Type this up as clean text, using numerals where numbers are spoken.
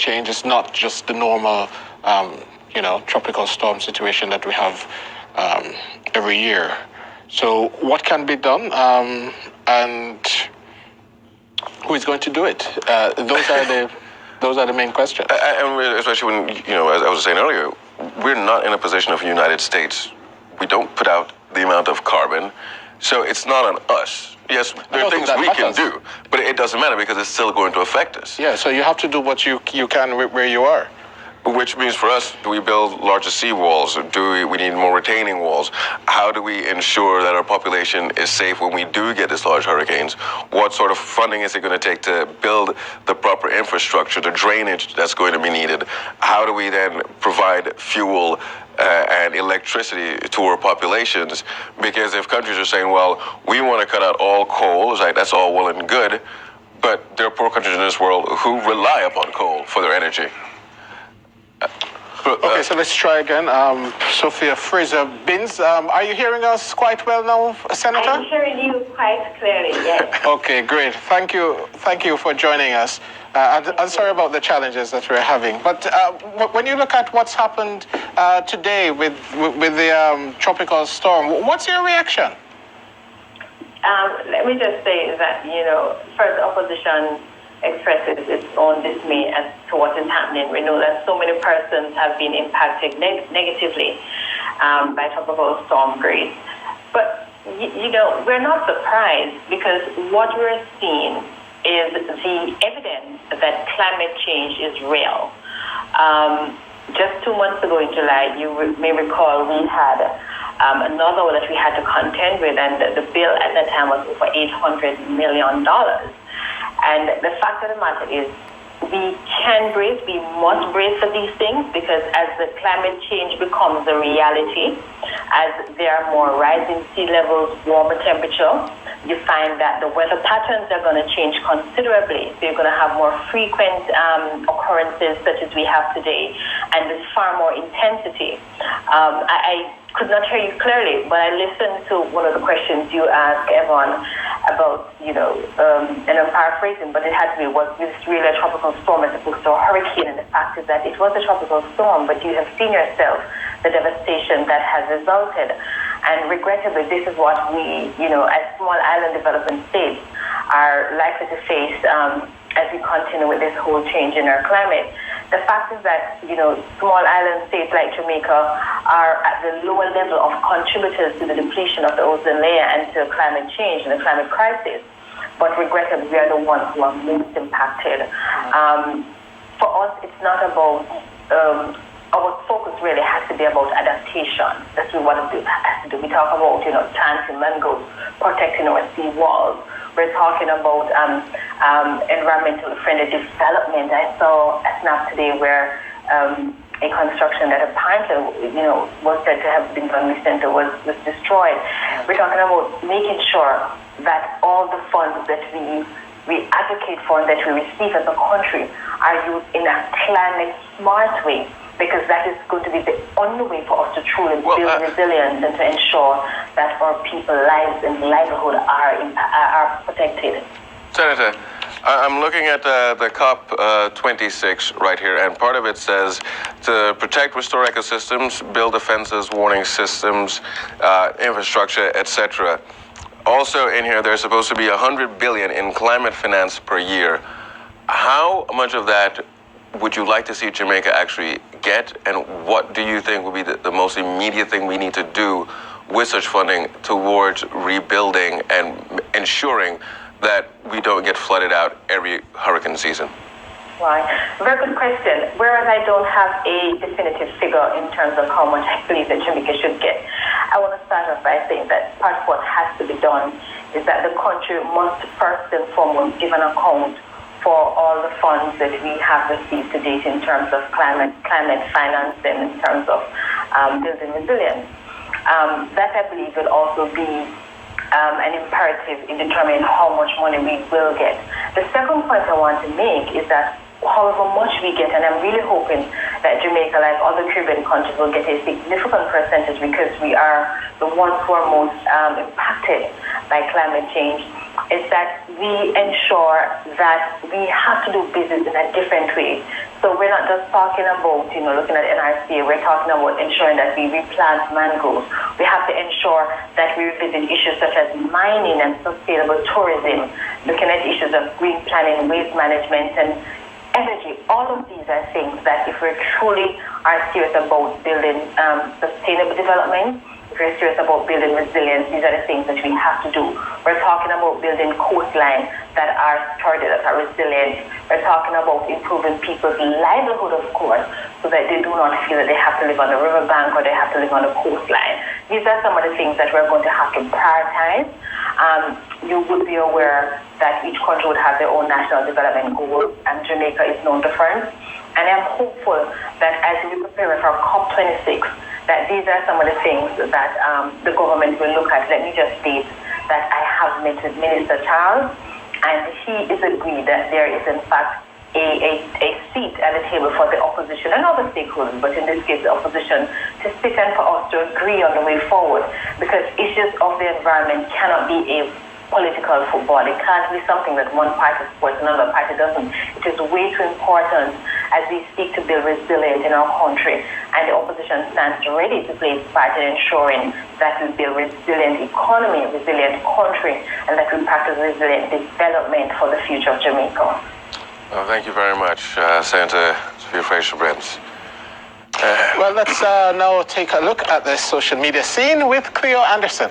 change. It's not just the normal, tropical storm situation that we have every year. So what can be done, and who is going to do it? Those are the main questions. And especially when, as I was saying earlier, we're not in a position of the United States. We don't put out the amount of carbon, so it's not on us. Yes, there are things we can do, but it doesn't matter because it's still going to affect us. Yeah, so you have to do what you can where you are. Which means for us, do we build larger seawalls? Do we need more retaining walls? How do we ensure that our population is safe when we do get these large hurricanes? What sort of funding is it going to take to build the proper infrastructure, the drainage that's going to be needed? How do we then provide fuel and electricity to our populations? Because if countries are saying, well, we want to cut out all coal, it's like that's all well and good, but there are poor countries in this world who rely upon coal for their energy. Okay, so let's try again. Sophia Fraser-Binns, are you hearing us quite well now, Senator? I'm hearing you quite clearly, yes. Okay, great. Thank you for joining us. I'm sorry about the challenges that we're having. But when you look at what's happened today with the tropical storm, what's your reaction? Let me just say that, first opposition expresses its own dismay as to what is happening. We know that so many persons have been impacted negatively by tropical storm Grace. But, we're not surprised because what we're seeing is the evidence that climate change is real. Just 2 months ago in July, you may recall we had another one that we had to contend with, and the bill at that time was over $800 million. And the fact of the matter is, we can brace, we must brace for these things, because as the climate change becomes a reality, as there are more rising sea levels, warmer temperature, you find that the weather patterns are going to change considerably. So you're going to have more frequent occurrences such as we have today, and with far more intensity. I could not hear you clearly, but I listened to one of the questions you asked, Evan, about, and I'm paraphrasing, but it had to be, was this really a tropical storm as opposed to a hurricane? And the fact is that it was a tropical storm, but you have seen yourself the devastation that has resulted. And regrettably, this is what we, as small island developing states, are likely to face as we continue with this whole change in our climate. The fact is that, small island states like Jamaica are at the lower level of contributors to the depletion of the ozone layer and to climate change and the climate crisis. But regrettably, we are the ones who are most impacted. For us, it's not about, our focus really has to be about adaptation. That's what it has to do. We talk about, planting mangroves, protecting our sea walls. We're talking about environmental friendly development. I saw a snap today where a construction that apparently, was said to have been done recently was destroyed. We're talking about making sure that all the funds that we advocate for and that we receive as a country are used in a climate smart way, because that is going to be the only way for us to truly build resilience and to ensure that our people's lives and livelihood are protected. Senator, I'm looking at the COP26 right here, and part of it says to protect, restore ecosystems, build defenses, warning systems, infrastructure, etc. Also in here, there's supposed to be $100 billion in climate finance per year. How much of that would you like to see Jamaica actually get, and what do you think would be the most immediate thing we need to do with such funding towards rebuilding and ensuring that we don't get flooded out every hurricane season? Right. Very good question. Whereas I don't have a definitive figure in terms of how much I believe that Jamaica should get, I want to start off by saying that part of what has to be done is that the country must first and foremost give an account for all the funds that we have received to date in terms of climate financing, in terms of building resilience. That, I believe, will also be an imperative in determining how much money we will get. The second point I want to make is that however much we get, and I'm really hoping that Jamaica, like other Caribbean countries, will get a significant percentage, because we are the ones who are most impacted by climate change, is that we ensure that we have to do business in a different way. So just talking about, looking at NRCA. We're talking about ensuring that we replant mangroves. We have to ensure that we revisit issues such as mining and sustainable tourism, looking at issues of green planning, waste management, and energy. All of these are things that if we truly are serious about building sustainable development, if we're serious about building resilience, these are the things that we have to do. We're talking about building coastlines that are sturdy, that are resilient. We're talking about improving people's livelihood, of course, so that they do not feel that they have to live on the riverbank or they have to live on the coastline. These are some of the things that we're going to have to prioritize. You would be aware that each country would have their own national development goals, and Jamaica is no different. And I'm hopeful that as we prepare for COP26, that these are some of the things that the government will look at. Let me just state that I have met with Minister Charles, and he is agreed that there is in fact a seat at the table for the opposition and other stakeholders, but in this case the opposition, to sit and for us to agree on the way forward, because issues of the environment cannot be a political football. It can't be something that one party supports and another party doesn't. It is way too important as we seek to build resilience in our country, and the opposition stands ready to play its part in ensuring that we build resilient economy, resilient country, and that we practice resilient development for the future of Jamaica. Well, thank you very much, Senator Sophia Fraser-Prince. Well, let's now take a look at the social media scene with Cleo Anderson.